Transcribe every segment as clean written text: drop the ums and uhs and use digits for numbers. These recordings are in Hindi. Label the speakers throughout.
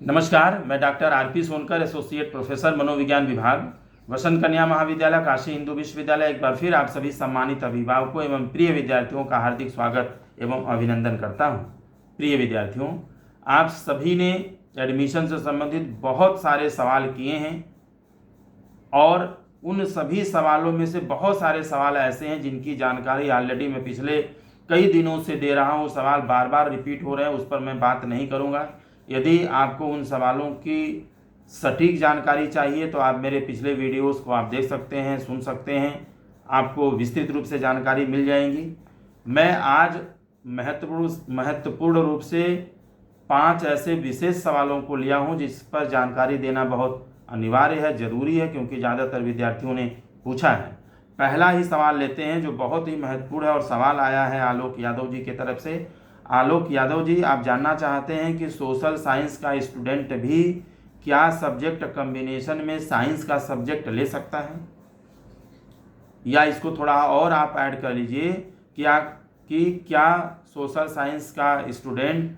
Speaker 1: नमस्कार, मैं doctor RP Sonkar, associate professor मनोविज्ञान विभाग, वसंत कन्या महाविद्यालय, काशी हिंदू विश्वविद्यालय। एक बार फिर आप सभी सम्मानित अभिभावकों एवं प्रिय विद्यार्थियों का हार्दिक स्वागत एवं अभिनंदन करता हूं। प्रिय विद्यार्थियों, आप सभी ने एडमिशन से संबंधित बहुत सारे सवाल किए हैं और उन सभी सवालों में से बहुत सारे सवाल ऐसे हैं जिनकी जानकारी ऑलरेडी मैं पिछले कई दिनों से दे रहा हूं। सवाल बार बार रिपीट हो रहे हैं, उस पर मैं बात नहीं करूंगा। यदि आपको उन सवालों की सटीक जानकारी चाहिए तो आप मेरे पिछले वीडियोस को आप देख सकते हैं, सुन सकते हैं, आपको विस्तृत रूप से जानकारी मिल जाएगी। मैं आज महत्वपूर्ण रूप से 5 ऐसे विशेष सवालों को लिया हूं जिस पर जानकारी देना बहुत अनिवार्य है, ज़रूरी है, क्योंकि ज़्यादातर विद्यार्थियों ने पूछा है। पहला ही सवाल लेते हैं जो बहुत ही महत्वपूर्ण है और सवाल आया है आलोक यादव जी की तरफ से। आलोक यादव जी, आप जानना चाहते हैं कि सोशल साइंस का स्टूडेंट भी क्या सब्जेक्ट कॉम्बिनेशन में साइंस का सब्जेक्ट ले सकता है, या इसको थोड़ा और आप ऐड कर लीजिए क्या सोशल साइंस का स्टूडेंट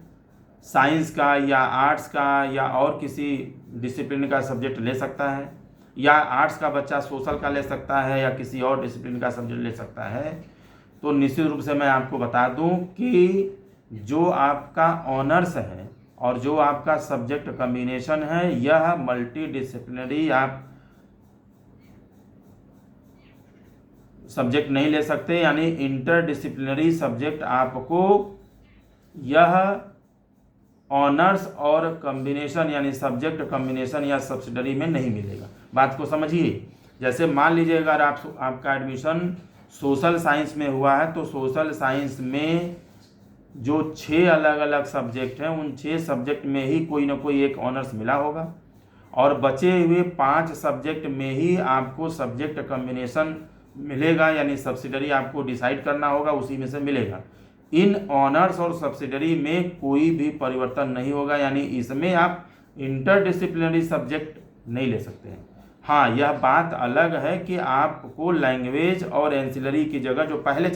Speaker 1: साइंस का या आर्ट्स का या और किसी डिसिप्लिन का सब्जेक्ट ले सकता है, या आर्ट्स का बच्चा सोशल का ले सकता है या किसी और डिसिप्लिन का सब्जेक्ट ले सकता है। तो निश्चित रूप से मैं आपको बता दूं कि जो आपका ऑनर्स है और जो आपका सब्जेक्ट कॉम्बिनेशन है, यह मल्टी डिसिप्लिनरी आप सब्जेक्ट नहीं ले सकते, यानी इंटरडिसिप्लिनरी सब्जेक्ट आपको यह ऑनर्स और कॉम्बिनेशन यानी सब्जेक्ट कॉम्बिनेशन या सब्सिडरी में नहीं मिलेगा। बात को समझिए। जैसे मान लीजिए अगर आपका एडमिशन सोशल साइंस में हुआ है तो सोशल साइंस में जो 6 अलग अलग सब्जेक्ट हैं उन 6 सब्जेक्ट में ही कोई ना कोई एक ऑनर्स मिला होगा और बचे हुए 5 सब्जेक्ट में ही आपको सब्जेक्ट कॉम्बिनेशन मिलेगा, यानी सब्सिडरी आपको डिसाइड करना होगा, उसी में से मिलेगा। इन ऑनर्स और सब्सिडरी में कोई भी परिवर्तन नहीं होगा, यानी इसमें आप इंटरडिसिप्लिनरी सब्जेक्ट नहीं ले सकते हैं। हाँ, यह बात अलग है कि आपको लैंग्वेज और एंसिलरी की जगह जो पहले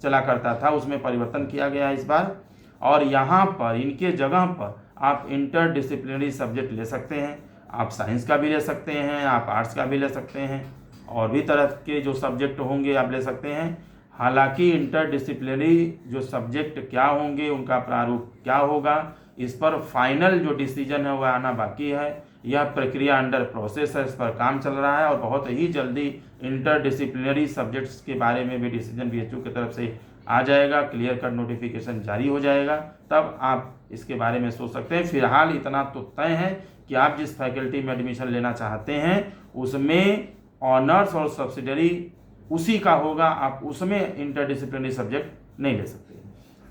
Speaker 1: चला करता था उसमें परिवर्तन किया गया है इस बार, और यहाँ पर इनके जगह पर आप इंटरडिसिप्लिनरी सब्जेक्ट ले सकते हैं। आप साइंस का भी ले सकते हैं, आप आर्ट्स का भी ले सकते हैं, और भी तरह के जो सब्जेक्ट होंगे आप ले सकते हैं। हालांकि इंटरडिसिप्लिनरी जो सब्जेक्ट क्या होंगे, उनका प्रारूप क्या होगा, इस पर फाइनल जो डिसीजन है वह आना बाकी है। यह प्रक्रिया अंडर प्रोसेस है, इस पर काम चल रहा है और बहुत ही जल्दी इंटरडिसिप्लिनरी सब्जेक्ट्स के बारे में भी डिसीजन बीएचयू की तरफ से आ जाएगा, क्लियर कट नोटिफिकेशन जारी हो जाएगा, तब आप इसके बारे में सोच सकते हैं। फिलहाल इतना तो तय है कि आप जिस फैकल्टी में एडमिशन लेना चाहते हैं उसमें ऑनर्स और सब्सिडरी उसी का होगा, आप उसमें इंटरडिसिप्लिनरी सब्जेक्ट नहीं ले सकते।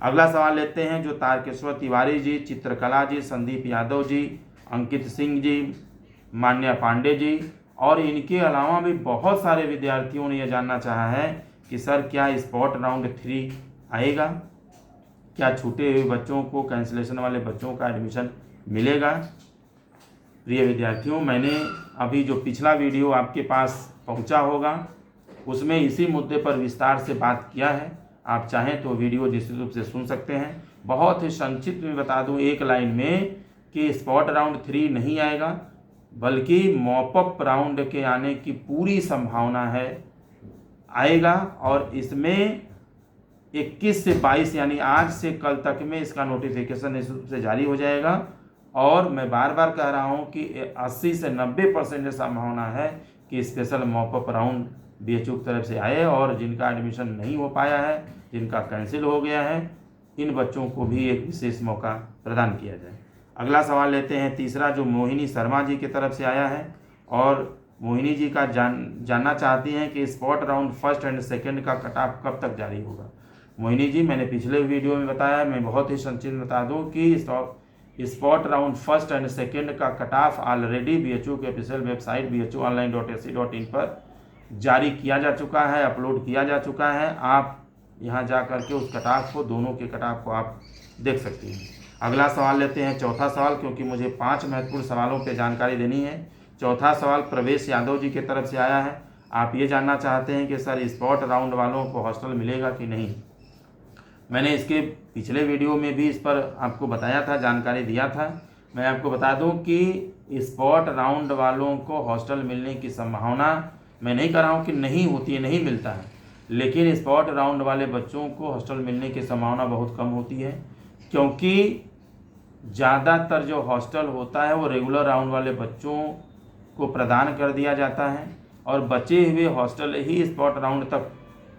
Speaker 1: अगला सवाल लेते हैं जो तारकेश्वर तिवारी जी, चित्रकला जी, संदीप यादव जी, अंकित सिंह जी, मान्या पांडे जी और इनके अलावा भी बहुत सारे विद्यार्थियों ने यह जानना चाहा है कि सर क्या स्पॉट राउंड 3 आएगा, क्या छूटे हुए बच्चों को, कैंसिलेशन वाले बच्चों का एडमिशन मिलेगा। प्रिय विद्यार्थियों, मैंने अभी जो पिछला वीडियो आपके पास पहुंचा होगा उसमें इसी मुद्दे पर विस्तार से बात किया है। आप चाहें तो वीडियो निश्चित रूप से सुन सकते हैं। बहुत ही संक्षिप्त में बता दूं एक लाइन में कि स्पॉट राउंड 3 नहीं आएगा, बल्कि मॉपअप राउंड के आने की पूरी संभावना है, आएगा। और इसमें 21 से 22 यानी आज से कल तक में इसका नोटिफिकेशन निश्चित रूप से जारी हो जाएगा। और मैं बार बार कह रहा हूं कि 80 से 90% संभावना है कि स्पेशल मॉपअप राउंड बीएचयू की तरफ से आए और जिनका एडमिशन नहीं हो पाया है, जिनका कैंसिल हो गया है, इन बच्चों को भी एक विशेष मौका प्रदान किया जाए। अगला सवाल लेते हैं तीसरा जो मोहिनी शर्मा जी की तरफ से आया है, और मोहिनी जी का जानना चाहती हैं कि spot round 1st and 2nd का कट ऑफ कब तक जारी होगा। मोहिनी जी, मैंने पिछले वीडियो में बताया, मैं बहुत ही संक्षिप्त बता दूं कि spot round 1st and 2nd का कट ऑफ ऑलरेडी बीएचयू के ऑफिशियल वेबसाइट bhuonline.ac.in पर जारी किया जा चुका है, अपलोड किया जा चुका है। आप यहाँ जा करके उस कट ऑफ को, दोनों के कट ऑफ को आप देख सकती हैं। अगला सवाल लेते हैं चौथा सवाल, क्योंकि मुझे 5 महत्वपूर्ण सवालों पे जानकारी देनी है। चौथा सवाल प्रवेश यादव जी की तरफ से आया है। आप ये जानना चाहते हैं कि सर स्पॉट राउंड वालों को हॉस्टल मिलेगा कि नहीं। मैंने इसके पिछले वीडियो में भी इस पर आपको बताया था, जानकारी दिया था। मैं आपको बता दूं कि स्पॉट राउंड वालों को हॉस्टल मिलने की संभावना, मैं नहीं कह रहा हूं कि नहीं होती है, नहीं मिलता है, लेकिन स्पॉट राउंड वाले बच्चों को हॉस्टल मिलने की संभावना बहुत कम होती है, क्योंकि ज़्यादातर जो हॉस्टल होता है वो रेगुलर राउंड वाले बच्चों को प्रदान कर दिया जाता है और बचे हुए हॉस्टल ही स्पॉट राउंड तक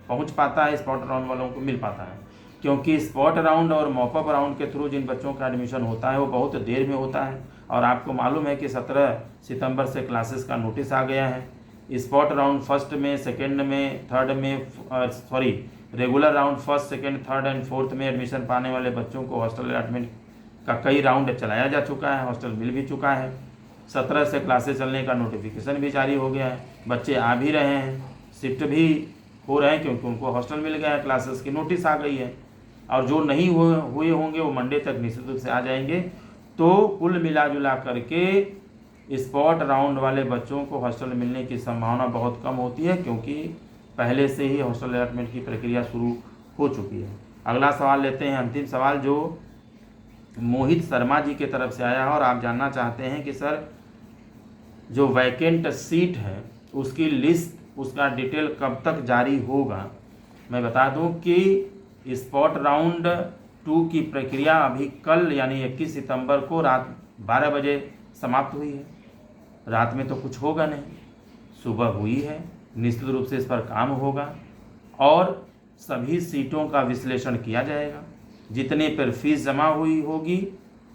Speaker 1: पहुंच पाता है, स्पॉट राउंड वालों को मिल पाता है। क्योंकि स्पॉट राउंड और मॉपअप राउंड के थ्रू जिन बच्चों का एडमिशन होता है वो बहुत देर में होता है, और आपको मालूम है कि 17 सितंबर से क्लासेस का नोटिस आ गया है। स्पॉट राउंड फर्स्ट में, सेकेंड में, थर्ड में, regular round first, second, third and fourth में एडमिशन पाने वाले बच्चों को हॉस्टल अलॉटमेंट का कई राउंड चलाया जा चुका है, हॉस्टल मिल भी चुका है। 17 से क्लासेस चलने का नोटिफिकेशन भी जारी हो गया है, बच्चे आ भी रहे हैं, शिफ्ट भी हो रहे हैं क्योंकि उनको हॉस्टल मिल गया है, क्लासेस की नोटिस आ गई है, और जो नहीं हुए होंगे वो मंडे तक निश्चित रूप से आ जाएंगे। तो कुल मिला जुला करके स्पॉट राउंड वाले बच्चों को हॉस्टल मिलने की संभावना बहुत कम होती है, क्योंकि पहले से ही हॉस्टल अलॉटमेंट की प्रक्रिया शुरू हो चुकी है। अगला सवाल लेते हैं, अंतिम सवाल जो मोहित शर्मा जी के तरफ से आया है, और आप जानना चाहते हैं कि सर जो वैकेंट सीट है उसकी लिस्ट, उसका डिटेल कब तक जारी होगा। मैं बता दूं कि स्पॉट राउंड 2 की प्रक्रिया अभी कल यानी 21 सितंबर को रात 12 बजे समाप्त हुई है। रात में तो कुछ होगा नहीं, सुबह हुई है, निश्चित रूप से इस पर काम होगा और सभी सीटों का विश्लेषण किया जाएगा। जितने पर फीस जमा हुई होगी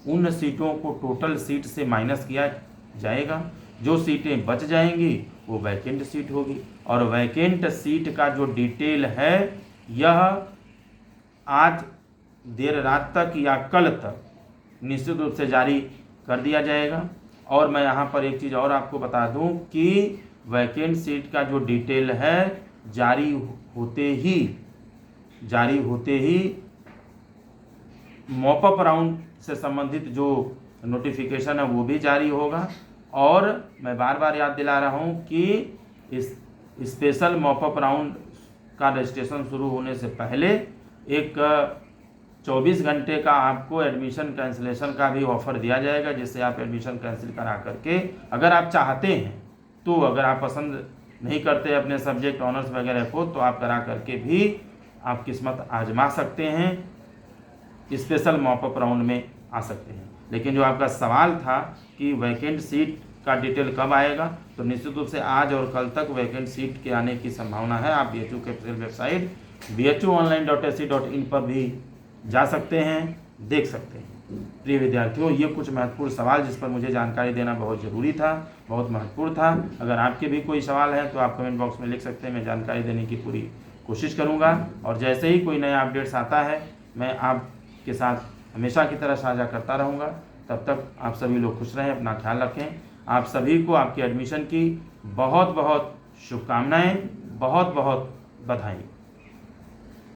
Speaker 1: उन सीटों को टोटल सीट से माइनस किया जाएगा, जो सीटें बच जाएंगी वो वैकेंट सीट होगी, और वैकेंट सीट का जो डिटेल है यह आज देर रात तक या कल तक निश्चित रूप से जारी कर दिया जाएगा। और मैं यहाँ पर एक चीज़ और आपको बता दूँ कि वैकेंट सीट का जो डिटेल है जारी होते ही मॉपअप राउंड से संबंधित जो नोटिफिकेशन है वो भी जारी होगा। और मैं बार बार याद दिला रहा हूँ कि इस स्पेशल मॉपअप राउंड का रजिस्ट्रेशन शुरू होने से पहले एक 24 घंटे का आपको एडमिशन कैंसिलेशन का भी ऑफ़र दिया जाएगा, जिससे आप एडमिशन कैंसिल करा करके, अगर आप चाहते हैं तो, अगर आप पसंद नहीं करते अपने सब्जेक्ट ऑनर्स वगैरह को, तो आप करा करके भी आप किस्मत आजमा सकते हैं, स्पेशल मॉपअप राउंड में आ सकते हैं। लेकिन जो आपका सवाल था कि वैकेंट सीट का डिटेल कब आएगा, तो निश्चित रूप से आज और कल तक वैकेंट सीट के आने की संभावना है। आप BHU के ऑफिशियल वेबसाइट bhuonline.ac.in पर भी जा सकते हैं, देख सकते हैं। प्रिय विद्यार्थियों, ये कुछ महत्वपूर्ण सवाल जिस पर मुझे जानकारी देना बहुत ज़रूरी था, बहुत महत्वपूर्ण था। अगर आपके भी कोई सवाल है तो आप कमेंट बॉक्स में लिख सकते हैं, मैं जानकारी देने की पूरी कोशिश करूँगा। और जैसे ही कोई नया अपडेट्स आता है मैं आपके साथ हमेशा की तरह साझा करता रहूँगा। तब तक आप सभी लोग खुश रहें, अपना ख्याल रखें। आप सभी को आपके एडमिशन की बहुत बहुत शुभकामनाएं, बहुत बहुत बधाई।